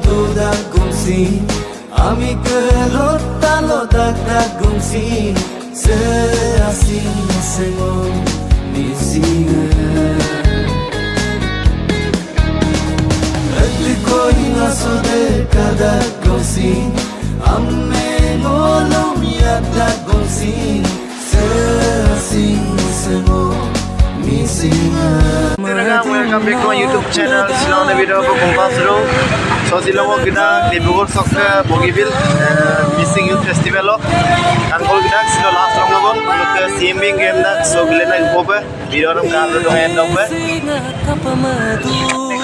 duda gumsi Ami ke lotalo dakda gumsi Seasing sengon misinga Koi na sode kada gumsi Amme ngolom yada gumsi Seasing sengon Welcome back to my YouTube channel. Silong na video ko kung pasro. So silong ko kita Dibrugarh Sokka Bogibeel Missing Youth Festival lo. Angkol kita silo last long logon. Look swimming game na so gile na ipope. Video nam kaalo dong end up pe.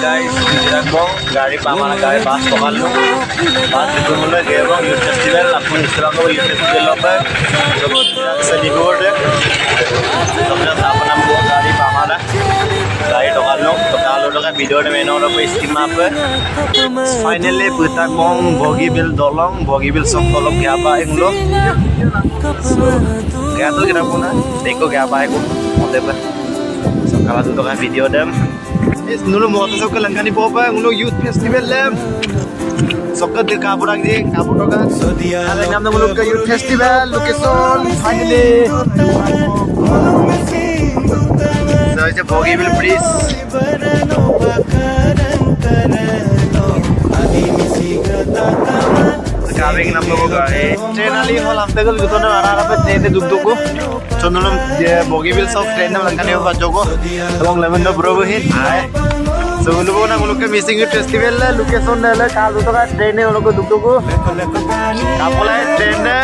Guys, kita ko gari pamana gari bus pakal lo. Bus Dibrugarh lo gaya bang Youth Festival. Apun silong ko Youth Festival lo pe. So kita sa Dibrugarh de. So kita sa apun namko gari pamana. Gari tokal lo. Tokal lo ka video de main orang pe steam up pe. Finally puta kong Bogibeel dolong Bogibeel sok dolong kya apa yang lo so kaya tuh kita puna teko kya apa aku mote pa so kala tuh kan video dem is nulo moto sok langkani popa ulo youth festival dem sok ka kapura ji kapura ka ala nam nulo ka youth festival location finally so it's a Bogibeel bridge Kawing nam logo gae train ali hol am tegal gitu na ara pe train duk duk ko chonolom Bogibeel sok train nam langkane ba jogo এবং lemon bro hit আয় so lugo na ulo ke missing youth festival la location na la kal to ka train ne ulo ko duk duk ko kapolai train ne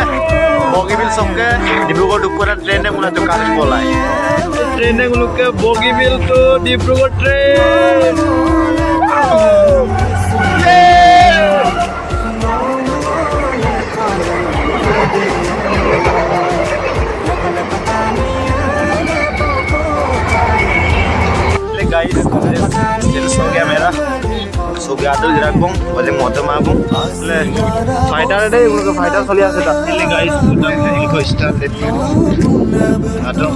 Bogibeel sok ke Dibrugarh duk pura train ne mula to kal polai train ne ulo ke Bogibeel to Dibrugarh train guys, this हो गया मेरा सो गादल जरा को बोले मोटे मागो ले fighter day उनको फाइटर चली आसे था ले गाइस उधर इनको स्टार्ट देते हैं आदो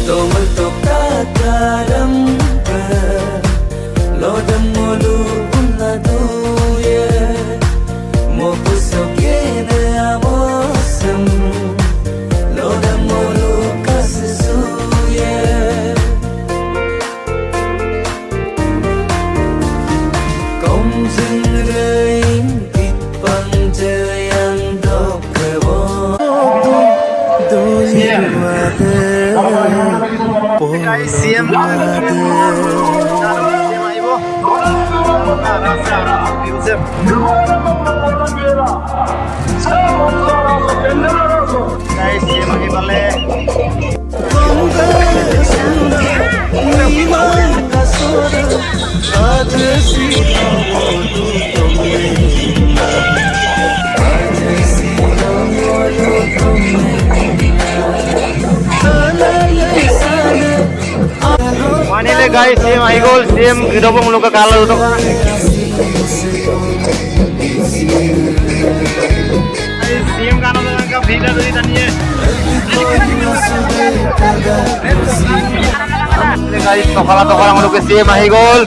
तोमल तो काकारम लोडम मोलू उन्ना दुये मोपुसो के ने आमोसम लोडम Molu CM Manile guys, same I goal, same kita pun mulu ke kalah tu kan. Same kan orang kan video tu tadi ni. Guys, tokala mulu ke same I goal.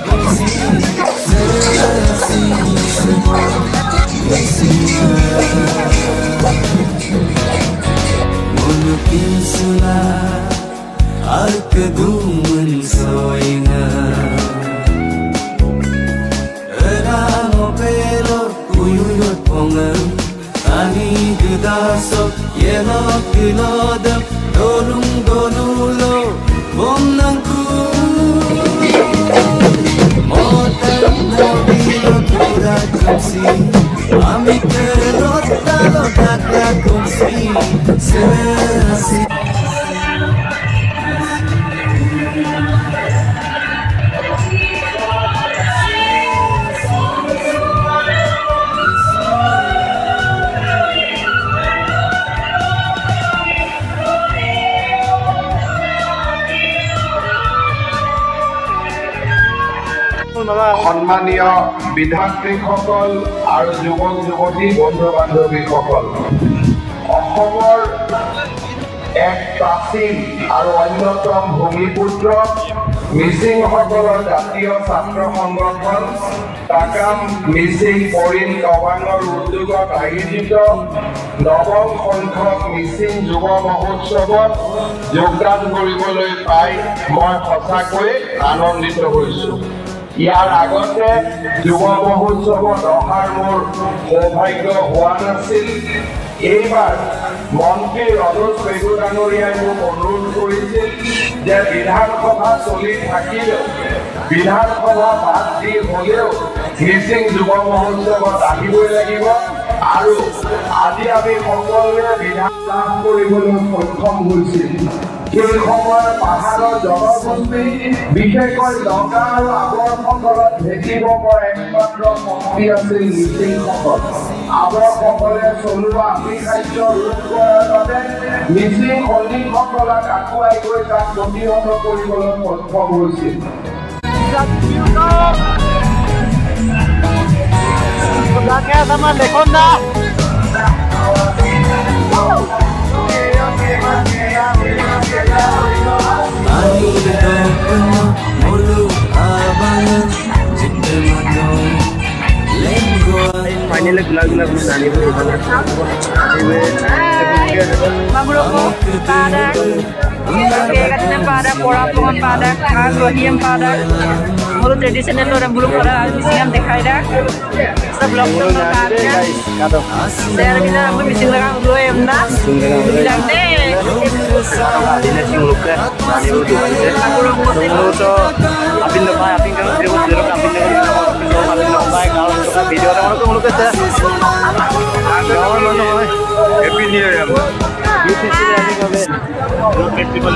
Keduman soinga Erano pelo kuyuyot pongan Ani gedasok yelo kilodam Dolung dolulo bomnangku Motan nabilo pura kumsi Ami kelot talo dakda kumsi Serasi সম্মানীয় বিধায়কসকল আৰু যুৱক যুৱতী বন্ধু বান্ধৱীসকল অসমৰ এক প্ৰাচীন আৰু অন্যতম ভূমিপুত্ৰ মিচিংসকলৰ জাতীয় ছাত্ৰ সংগঠন টাকাম মিচিং পৰিণ টাৱাঙৰ উদ্যোগত আয়োজিত নৱম সংখ্যক মিচিং যুৱ মহোৎসৱত যোগদান কৰিবলৈ পাই মই সঁচাকৈ আনন্দিত হৈছোঁ। ইয়াৰ আগতে যুৱ মহোৎসৱত অহাৰ মোৰ সৌভাগ্য হোৱা নাছিল। এইবাৰ মন্ত্ৰী ৰজত পেগু ডাঙৰীয়াই মোক অনুৰোধ কৰিছিল যে বিধানসভা চলি থাকিলেও বিধানসভা বাদ দি হ'লেও মিচিং যুৱ মহোৎসৱত আহিবই লাগিব আৰু আজি আমি সকলোৱে বিধান লাভ কৰিবলৈ সক্ষম হৈছিল। সেই সময়ত পাহাৰৰ জনগোষ্ঠী বিশেষকৈ ডগা আৰু আৱৰসকলত ভেটিব পৰা একমাত্ৰ শক্তি আছিল মিচিংসকল। আৱৰসকলে চলোৱা আভিসাৰ্য ৰোধ কৰাৰ বাবে মিচিং সৈনিকসকলক আগুৱাই গৈ তাক প্ৰতিহত কৰিবলৈ সক্ষম হৈছিল। Finally, gula-gula nani bu Mamuroko padak, kegatnya padak, porapongan padak, rohiem padak. Mulu tradisional orang belum pernah misiam dekai dah. Sebelum itu padaknya, saya kita aku misi lagi dulu ya benar. Bilang deh. ini sih muluknya nani bu tuh mulu tuh apin tuh apa apin kan dia buat jeruk apin tuh kalau suka video orang tuh muluknya tuh kawan mana happy new year youth festival ini kami youth festival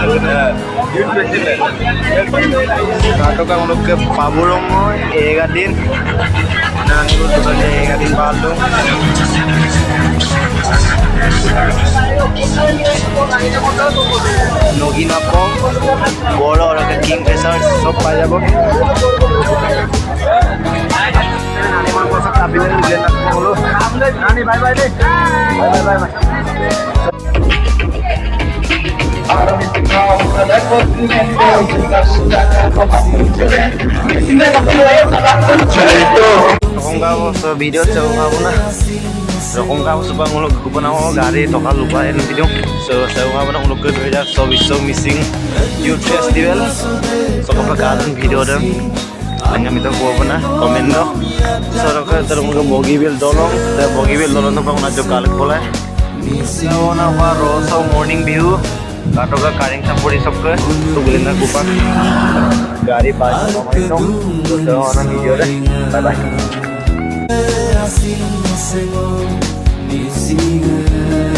kato kan muluknya paburong egadin nani bu tuh kan egadin balu নগিন apong বড় আর একটা king fisher সব পাওয়া যাব নানিমার কথা কাপিলে নিলে না বলো নানি বাই বাই রে bye bye bye video coba na rokong kamu suka nguluk kupon aku gari tokal lupa ini video so saya nggak pernah nguluk ke 2024 missing youth festival so kepakaran video dan hanya minta gua pernah komen dong so rokok terus ke Bogibel dolong dan Bogibel dolong tuh pengen ngajak kalik boleh so nama rosa morning view kato ka karing sampuri sok ke tuh boleh nak kupak gari pas ngomong dong so orang video deh bye bye. Assim, Senhor, me siga.